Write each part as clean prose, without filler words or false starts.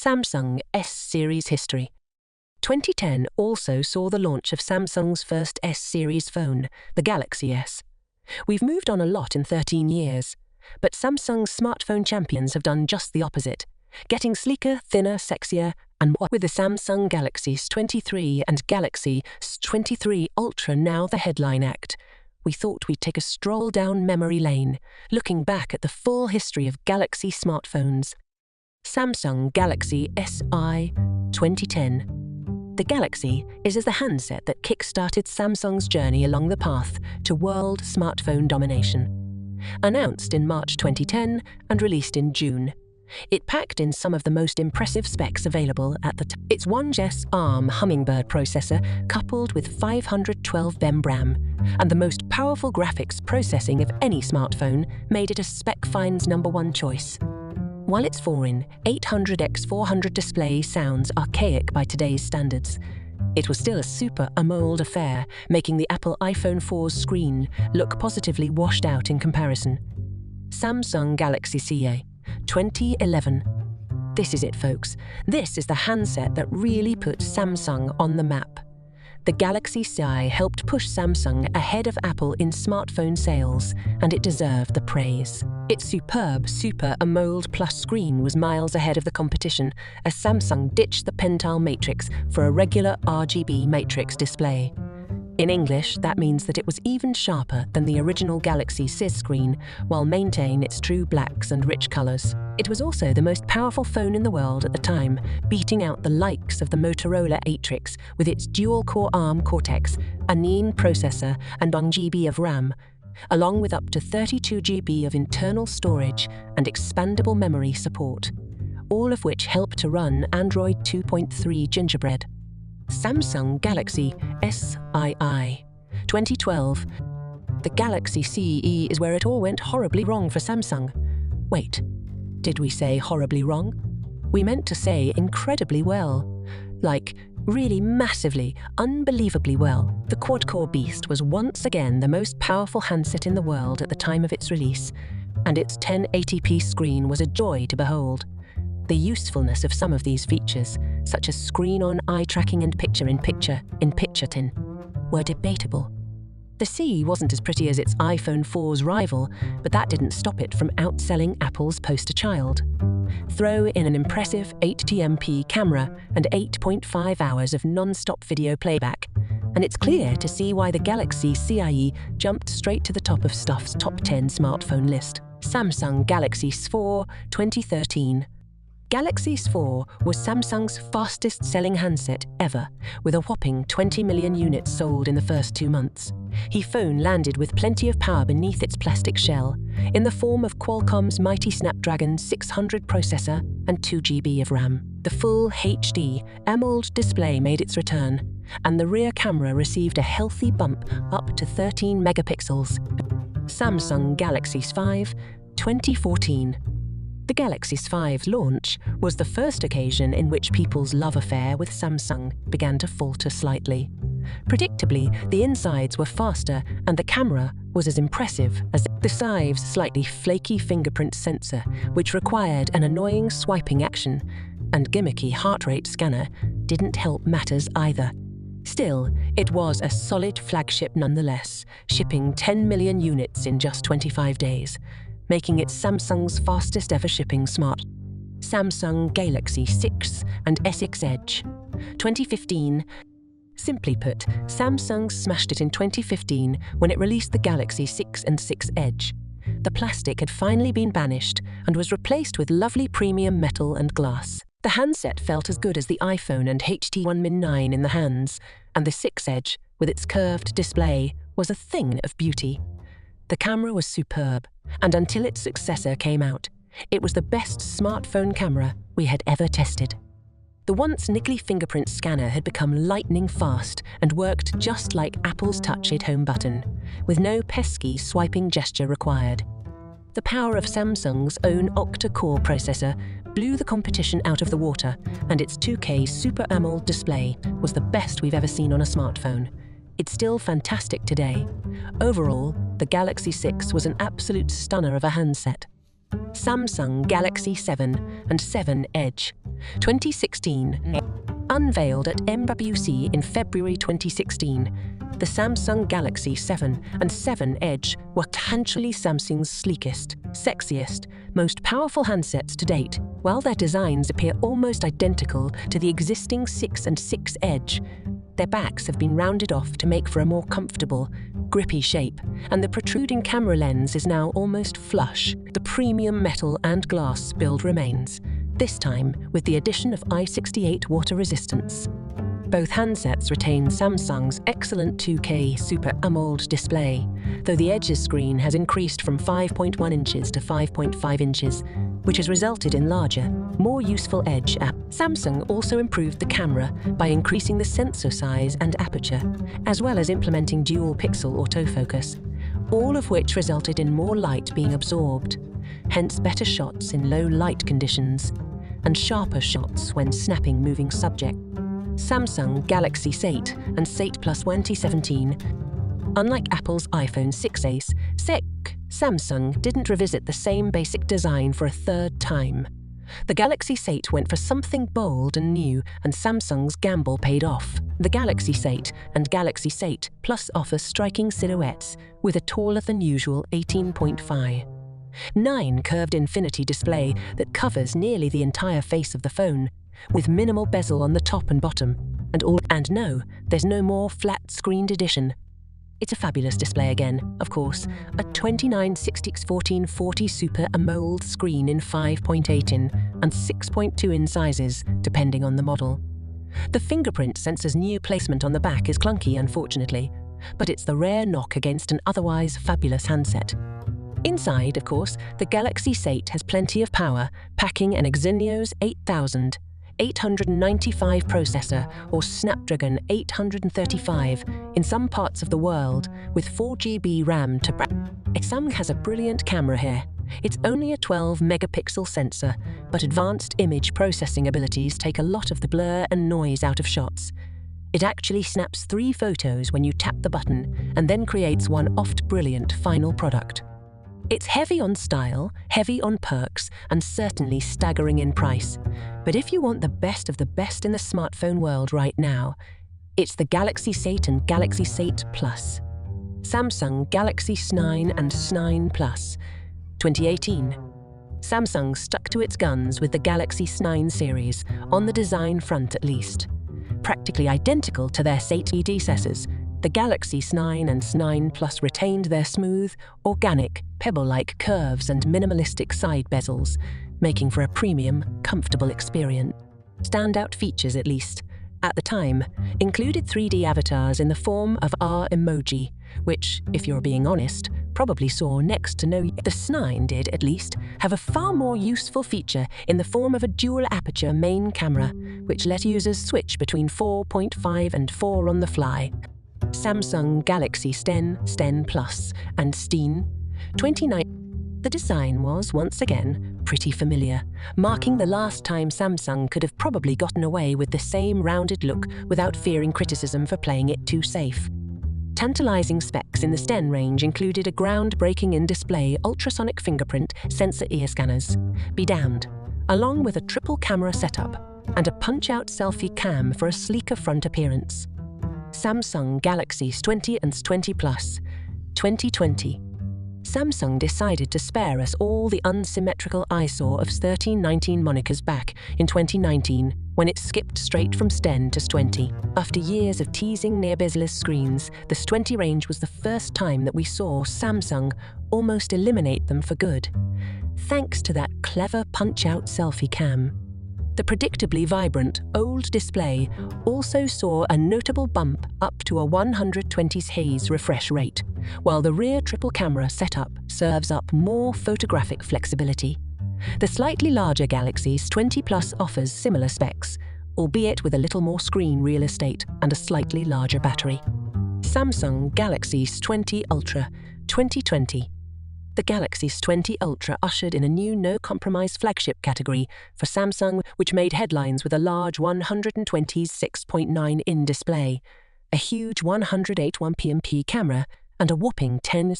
Samsung S-series history. 2010 also saw the launch of Samsung's first S-series phone, the Galaxy S. We've moved on a lot in 13 years, but Samsung's smartphone champions have done just the opposite, getting sleeker, thinner, sexier, and more. With the Samsung Galaxy S23 and Galaxy S23 Ultra now the headline act, we thought we'd take a stroll down memory lane, looking back at the full history of Galaxy smartphones. Samsung Galaxy SI 2010. The Galaxy is the handset that kick-started Samsung's journey along the path to world smartphone domination. Announced in March 2010 and released in June, it packed in some of the most impressive specs available at the time. Its 1GHz ARM Hummingbird processor, coupled with 512 MB RAM and the most powerful graphics processing of any smartphone, made it a spec find's #1 choice. While its foreign 800x400 display sounds archaic by today's standards, it was still a super AMOLED affair, making the Apple iPhone 4's screen look positively washed out in comparison. Samsung Galaxy CA 2011. This is it, folks. This is the handset that really put Samsung on the map. The Galaxy CI helped push Samsung ahead of Apple in smartphone sales, and it deserved the praise. Its superb Super AMOLED Plus screen was miles ahead of the competition as Samsung ditched the Pentile matrix for a regular RGB matrix display. In English, that means that it was even sharper than the original Galaxy SIS screen, while maintaining its true blacks and rich colors. It was also the most powerful phone in the world at the time, beating out the likes of the Motorola Atrix with its dual-core ARM Cortex, A9 processor, and 1GB of RAM, along with up to 32GB of internal storage and expandable memory support, all of which help to run Android 2.3 Gingerbread. Samsung Galaxy SII 2012. The Galaxy CE is where it all went horribly wrong for Samsung. Wait, did we say horribly wrong? We meant to say incredibly well. Like, really massively, unbelievably well. The quad-core beast was once again the most powerful handset in the world at the time of its release, and its 1080p screen was a joy to behold. The usefulness of some of these features, such as screen-on eye tracking and picture-in-picture in picture-tin, were debatable. The C wasn't as pretty as its iPhone 4's rival, but that didn't stop it from outselling Apple's poster child. Throw in an impressive 8MP camera and 8.5 hours of non-stop video playback, and it's clear to see why the Galaxy CIE jumped straight to the top of Stuff's top 10 smartphone list. Samsung Galaxy S4 2013. Galaxy S4 was Samsung's fastest-selling handset ever, with a whopping 20 million units sold in the first 2 months. The phone landed with plenty of power beneath its plastic shell, in the form of Qualcomm's mighty Snapdragon 600 processor and 2GB of RAM. The full HD AMOLED display made its return, and the rear camera received a healthy bump up to 13 megapixels. Samsung Galaxy S5 2014. The Galaxy S5's launch was the first occasion in which people's love affair with Samsung began to falter slightly. Predictably, the insides were faster and the camera was as impressive as the S5's slightly flaky fingerprint sensor, which required an annoying swiping action, and gimmicky heart rate scanner didn't help matters either. Still, it was a solid flagship nonetheless, shipping 10 million units in just 25 days. Making it Samsung's fastest ever shipping smart. Samsung Galaxy 6 and S6 Edge 2015. Simply put, Samsung smashed it in 2015 when it released the Galaxy 6 and 6 Edge. The plastic had finally been banished and was replaced with lovely premium metal and glass. The handset felt as good as the iPhone and HT1 Min 9 in the hands, and the 6 Edge, with its curved display, was a thing of beauty. The camera was superb, and until its successor came out, it was the best smartphone camera we had ever tested. The once niggly fingerprint scanner had become lightning fast and worked just like Apple's Touch It home button, with no pesky swiping gesture required. The power of Samsung's own octa-core processor blew the competition out of the water, and its 2K Super AMOLED display was the best we've ever seen on a smartphone. It's still fantastic today. Overall, the Galaxy 6 was an absolute stunner of a handset. Samsung Galaxy 7 and 7 Edge. 2016. Unveiled at MWC in February 2016, the Samsung Galaxy 7 and 7 Edge were tangibly Samsung's sleekest, sexiest, most powerful handsets to date. While their designs appear almost identical to the existing 6 and 6 Edge, their backs have been rounded off to make for a more comfortable, grippy shape, and the protruding camera lens is now almost flush. The premium metal and glass build remains, this time with the addition of I68 water resistance. Both handsets retain Samsung's excellent 2K Super AMOLED display, though the Edge's screen has increased from 5.1 inches to 5.5 inches, which has resulted in larger, more useful Edge app. Samsung also improved the camera by increasing the sensor size and aperture, as well as implementing dual-pixel autofocus, all of which resulted in more light being absorbed, hence better shots in low light conditions, and sharper shots when snapping moving subject. Samsung Galaxy S8 and S8 Plus 2017. Unlike Apple's iPhone 6s, Samsung didn't revisit the same basic design for a third time. The Galaxy S8 went for something bold and new, and Samsung's gamble paid off. The Galaxy S8 and Galaxy S8 Plus offer striking silhouettes with a taller-than-usual 18.5 curved infinity display that covers nearly the entire face of the phone, with minimal bezel on the top and bottom, and no, there's no more flat-screened edition. It's a fabulous display again, of course, a 2960x1440 Super AMOLED screen in 5.8 in and 6.2 in sizes, depending on the model. The fingerprint sensor's new placement on the back is clunky, unfortunately, but it's the rare knock against an otherwise fabulous handset. Inside, of course, the Galaxy S8 has plenty of power, packing an Exynos 8895 processor or Snapdragon 835 in some parts of the world, with 4GB RAM to Samsung has a brilliant camera here. It's only a 12-megapixel sensor, but advanced image processing abilities take a lot of the blur and noise out of shots. It actually snaps 3 photos when you tap the button and then creates one oft-brilliant final product. It's heavy on style, heavy on perks, and certainly staggering in price. But if you want the best of the best in the smartphone world right now, it's the Galaxy S8 and Galaxy S8 Plus. Samsung Galaxy S9 and S9 Plus. 2018. Samsung stuck to its guns with the Galaxy S9 series, on the design front at least. Practically identical to their S8 predecessors, the Galaxy S9 and S9 Plus retained their smooth, organic, pebble-like curves and minimalistic side bezels, making for a premium, comfortable experience. Standout features, at least, at the time, included 3D avatars in the form of our emoji, which, if you're being honest, probably saw next to no. The S9 did, at least, have a far more useful feature in the form of a dual-aperture main camera, which let users switch between 4.5 and 4 on the fly. Samsung Galaxy S10 Plus, and S10. 29. The design was, once again, pretty familiar, marking the last time Samsung could have probably gotten away with the same rounded look without fearing criticism for playing it too safe. Tantalizing specs in the S10 range included a groundbreaking in-display ultrasonic fingerprint sensor ear scanners, be damned, along with a triple camera setup and a punch-out selfie cam for a sleeker front appearance. Samsung Galaxy S20 and S20 Plus. 2020. Samsung decided to spare us all the unsymmetrical eyesore of 1319 monikers back in 2019 when it skipped straight from S10 to S20. After years of teasing near bezel-less screens, the S20 range was the first time that we saw Samsung almost eliminate them for good, thanks to that clever punch-out selfie cam. The predictably vibrant, old display also saw a notable bump up to a 120Hz refresh rate, while the rear triple camera setup serves up more photographic flexibility. The slightly larger Galaxy S20 Plus offers similar specs, albeit with a little more screen real estate and a slightly larger battery. Samsung Galaxy S20 Ultra. 2020. The Galaxy S20 Ultra ushered in a new no-compromise flagship category for Samsung, which made headlines with a large 126.9-in display, a huge 108 1PMP camera, and a whopping 10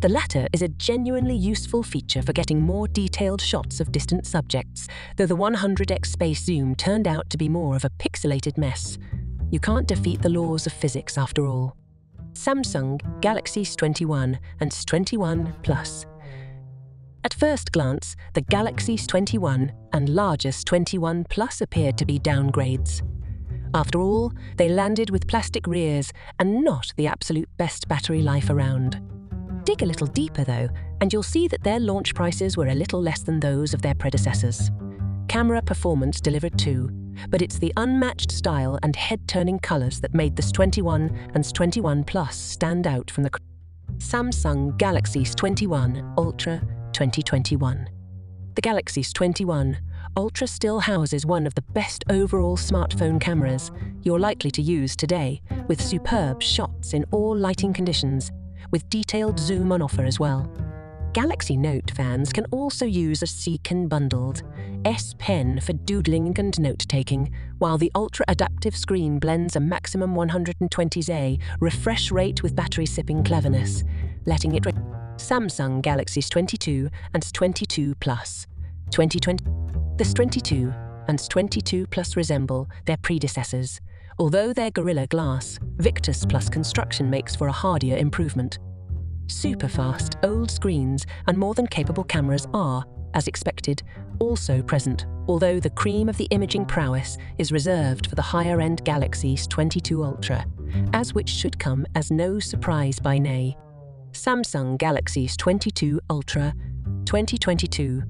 The latter is a genuinely useful feature for getting more detailed shots of distant subjects, though the 100x space zoom turned out to be more of a pixelated mess. You can't defeat the laws of physics after all. Samsung Galaxy S21 and S21 Plus. At first glance, the Galaxy S21 and larger S21 Plus appeared to be downgrades. After all, they landed with plastic rears and not the absolute best battery life around. Dig a little deeper though, and you'll see that their launch prices were a little less than those of their predecessors. Camera performance delivered too, but it's the unmatched style and head-turning colours that made the S21 and S21 Plus stand out from the Samsung Galaxy S21 Ultra 2021. The Galaxy S21 Ultra still houses one of the best overall smartphone cameras you're likely to use today, with superb shots in all lighting conditions, with detailed zoom on offer as well. Galaxy Note fans can also use a Seacon bundled S Pen for doodling and note-taking, while the ultra-adaptive screen blends a maximum 120Hz refresh rate with battery-sipping cleverness, letting it Samsung Galaxy S22 and S22 Plus. 2020. The S22 and S22 Plus resemble their predecessors, although their Gorilla Glass Victus Plus construction makes for a hardier improvement. Super fast, old screens and more than capable cameras are, as expected, also present, although the cream of the imaging prowess is reserved for the higher-end Galaxy S22 Ultra, as which should come as no surprise by nay. Samsung Galaxy S22 Ultra 2022.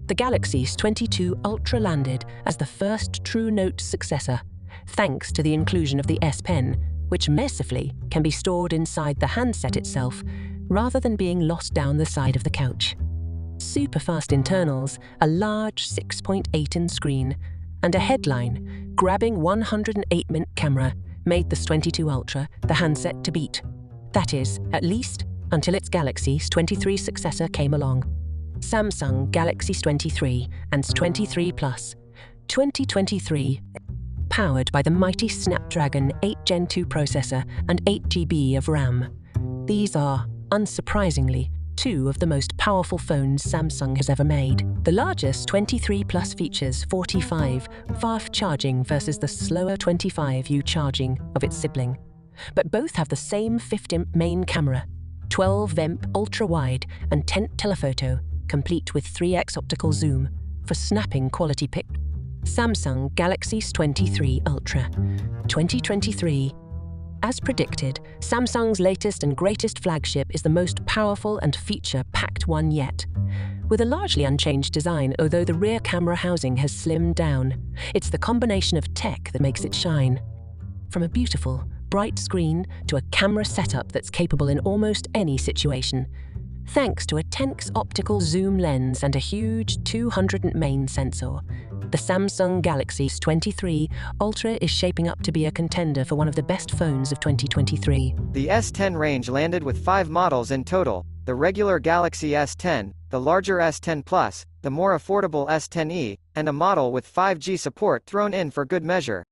The Galaxy S22 Ultra landed as the first true Note successor, thanks to the inclusion of the S Pen, which mercifully can be stored inside the handset itself, rather than being lost down the side of the couch. Super fast internals, a large 6.8-inch screen, and a headline grabbing 108-mint camera made the S22 Ultra the handset to beat. That is, at least, until its Galaxy S23 successor came along. Samsung Galaxy S23 and S23 Plus 2023, powered by the mighty Snapdragon 8 Gen 2 processor and 8GB of RAM. These are, unsurprisingly, two of the most powerful phones Samsung has ever made. The largest S23 Plus features 45 fast charging versus the slower 25U charging of its sibling. But both have the same 50MP main camera, 12MP ultra-wide and 10 telephoto, complete with 3x optical zoom for snapping quality pic. Samsung Galaxy S23 Ultra 2023. As predicted, Samsung's latest and greatest flagship is the most powerful and feature-packed one yet. With a largely unchanged design, although the rear camera housing has slimmed down, it's the combination of tech that makes it shine. From a beautiful, bright screen to a camera setup that's capable in almost any situation, thanks to a 10x optical zoom lens and a huge 200 main sensor, the Samsung Galaxy S23 Ultra is shaping up to be a contender for one of the best phones of 2023. The S10 range landed with 5 models in total: the regular Galaxy S10, the larger S10 Plus, the more affordable S10e, and a model with 5G support thrown in for good measure.